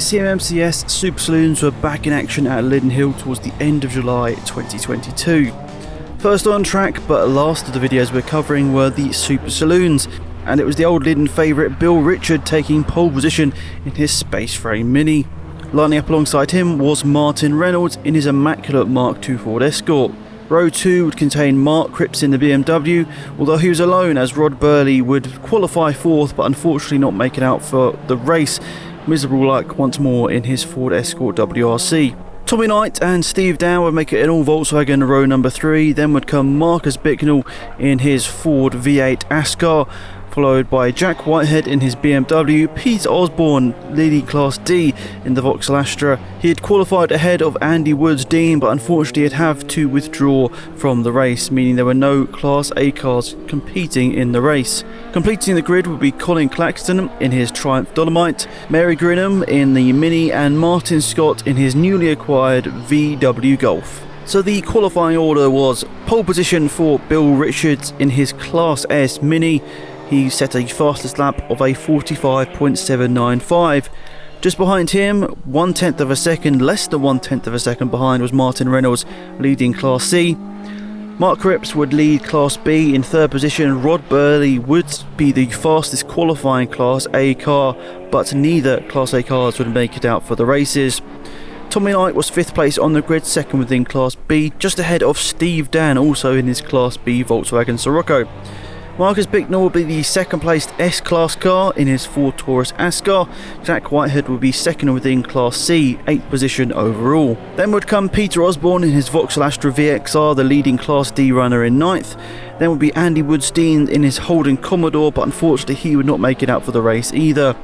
CMMCS Super Saloons were back in action at Lydden Hill towards the end of July 2022. First on track, but last of the videos we're covering were the Super Saloons, and it was the old Lydden favourite Bill Richard taking pole position in his Space Frame Mini. Lining up alongside him was Martin Reynolds in his immaculate Mark II Ford Escort. Row 2 would contain Mark Cripps in the BMW, although he was alone as Rod Birley would qualify fourth but unfortunately not make it out for the race. Miserable luck once more in his Ford Escort WRC. Tommy Knight and Steve Down would make it in all Volkswagen row number 3, then would come Marcus Bicknell in his Ford V8 Ascar, followed by Jack Whitehead in his BMW, Peter Osborne leading Class D in the Vauxhall Astra. He had qualified ahead of Andy Woods Dean, but unfortunately he'd have to withdraw from the race, meaning there were no Class A cars competing in the race. Completing the grid would be Colin Claxton in his Triumph Dolomite, Mary Grinham in the Mini, and Martin Scott in his newly acquired VW Golf. So the qualifying order was pole position for Bill Richards in his Class S Mini. He set a fastest lap of a 45.795. Just behind him, 1/10 of a second, less than 1/10 of a second behind, was Martin Reynolds leading Class C. Mark Cripps would lead Class B in third position. Rod Birley would be the fastest qualifying Class A car, but neither Class A cars would make it out for the races. Tommy Knight was 5th place on the grid, second within Class B, just ahead of Steve Dan, also in his Class B Volkswagen Sirocco. Marcus Bicknell will be the second placed S-Class car in his Ford Taurus Ascar. Jack Whitehead will be second within Class C, 8th position overall. Then would come Peter Osborne in his Vauxhall Astra VXR, the leading Class D runner in 9th. Then would be Andy Woodstein in his Holden Commodore, but unfortunately he would not make it out for the race either.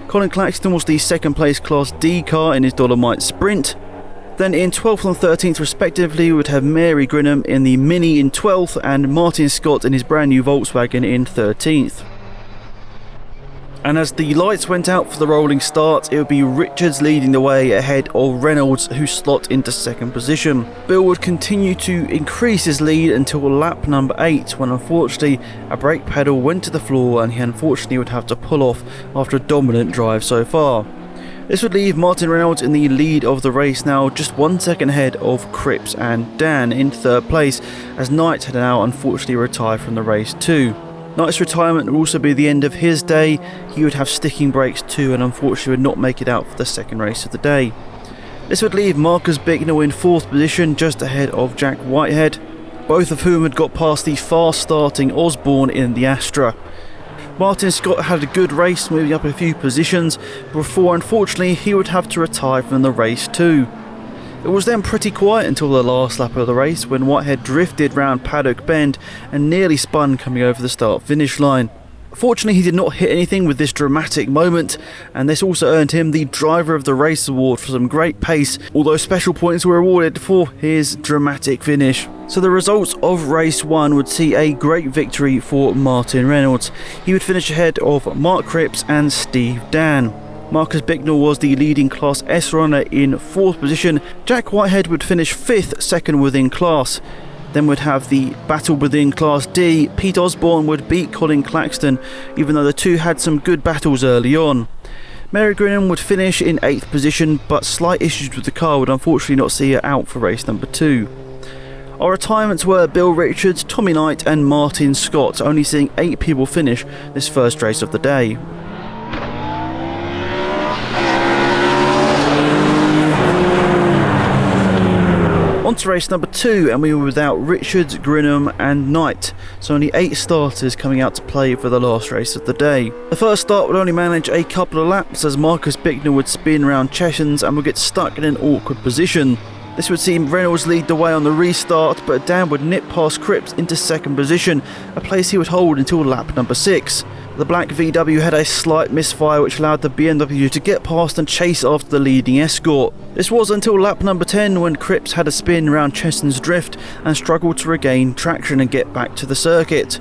Colin Claxton was the second place Class D car in his Dolomite Sprint. Then in 12th and 13th respectively, we would have Mary Grinham in the Mini in 12th and Martin Scott in his brand new Volkswagen in 13th. And as the lights went out for the rolling start, it would be Richards leading the way ahead of Reynolds, who slot into second position. Bill would continue to increase his lead until lap number 8, when unfortunately a brake pedal went to the floor and he unfortunately would have to pull off after a dominant drive so far. This would leave Martin Reynolds in the lead of the race now, just 1 second ahead of Cripps and Dan in third place, as Knight had now unfortunately retired from the race too. Knight's retirement would also be the end of his day. He would have sticking brakes too and unfortunately would not make it out for the second race of the day. This would leave Marcus Bicknell in 4th position, just ahead of Jack Whitehead, both of whom had got past the fast starting Osborne in the Astra. Martin Scott had a good race, moving up a few positions, before unfortunately he would have to retire from the race too. It was then pretty quiet until the last lap of the race, when Whitehead drifted round Paddock Bend and nearly spun coming over the start-finish line. Fortunately, he did not hit anything with this dramatic moment, and this also earned him the Driver of the Race award for some great pace, although special points were awarded for his dramatic finish. So the results of race 1 would see a great victory for Martin Reynolds. He would finish ahead of Mark Cripps and Steve Dan. Marcus Bicknell was the leading Class S runner in 4th position. Jack Whitehead would finish 5th, second within class. Then we'd have the battle within Class D. Pete Osborne would beat Colin Claxton, even though the two had some good battles early on. Mary Grinham would finish in 8th position, but slight issues with the car would unfortunately not see her out for race number 2. Our retirements were Bill Richards, Tommy Knight and Martin Scott, only seeing 8 people finish this first race of the day. On to race number 2, and we were without Richards, Grinham and Knight, so only 8 starters coming out to play for the last race of the day. The first start would only manage a couple of laps as Marcus Bicknell would spin round Cheshens and would get stuck in an awkward position. This would see Reynolds lead the way on the restart, but Dan would nip past Cripps into second position, a place he would hold until lap number 6. The black VW had a slight misfire which allowed the BMW to get past and chase after the leading Escort. This was until lap number 10 when Cripps had a spin round Cheston's drift and struggled to regain traction and get back to the circuit.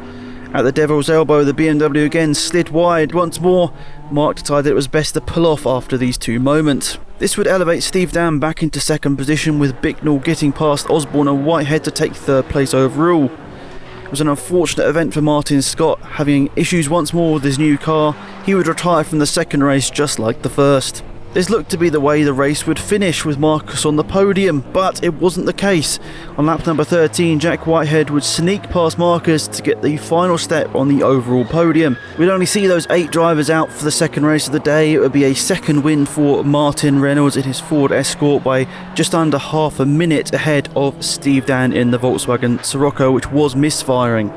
At the Devil's Elbow, the BMW again slid wide once more. Mark decided it was best to pull off after these 2 moments. This would elevate Steve Dan back into second position, with Bicknell getting past Osborne and Whitehead to take third place overall. It was an unfortunate event for Martin Scott, having issues once more with his new car. He would retire from the second race just like the first. This looked to be the way the race would finish, with Marcus on the podium, but it wasn't the case. On lap number 13, Jack Whitehead would sneak past Marcus to get the final step on the overall podium. We'd only see those 8 drivers out for the second race of the day. It would be a second win for Martin Reynolds in his Ford Escort by just under half a minute ahead of Steve Dan in the Volkswagen Sirocco, which was misfiring.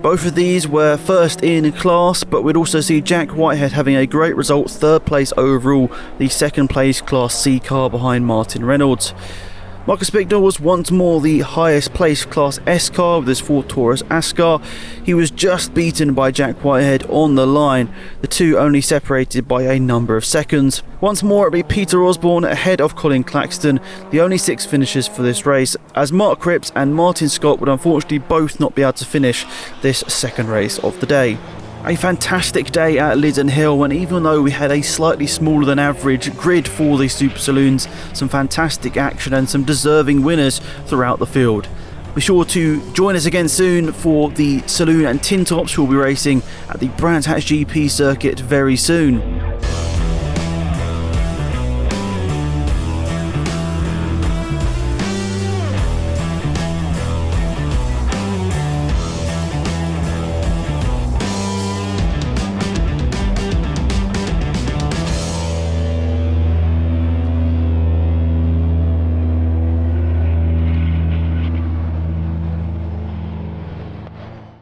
Both of these were first in class, but we'd also see Jack Whitehead having a great result, third place overall, the second place Class C car behind Martin Reynolds. Marcus Bicknell was once more the highest placed Class S car with his Ford Taurus Ascar. He was just beaten by Jack Whitehead on the line, the two only separated by a number of seconds. Once more it'd be Peter Osborne ahead of Colin Claxton, the only 6 finishers for this race, as Mark Cripps and Martin Scott would unfortunately both not be able to finish this second race of the day. A fantastic day at Lydden Hill, and even though we had a slightly smaller than average grid for the Super Saloons, some fantastic action and some deserving winners throughout the field. Be sure to join us again soon for the Saloon and TinTops, who will be racing at the Brands Hatch GP circuit very soon.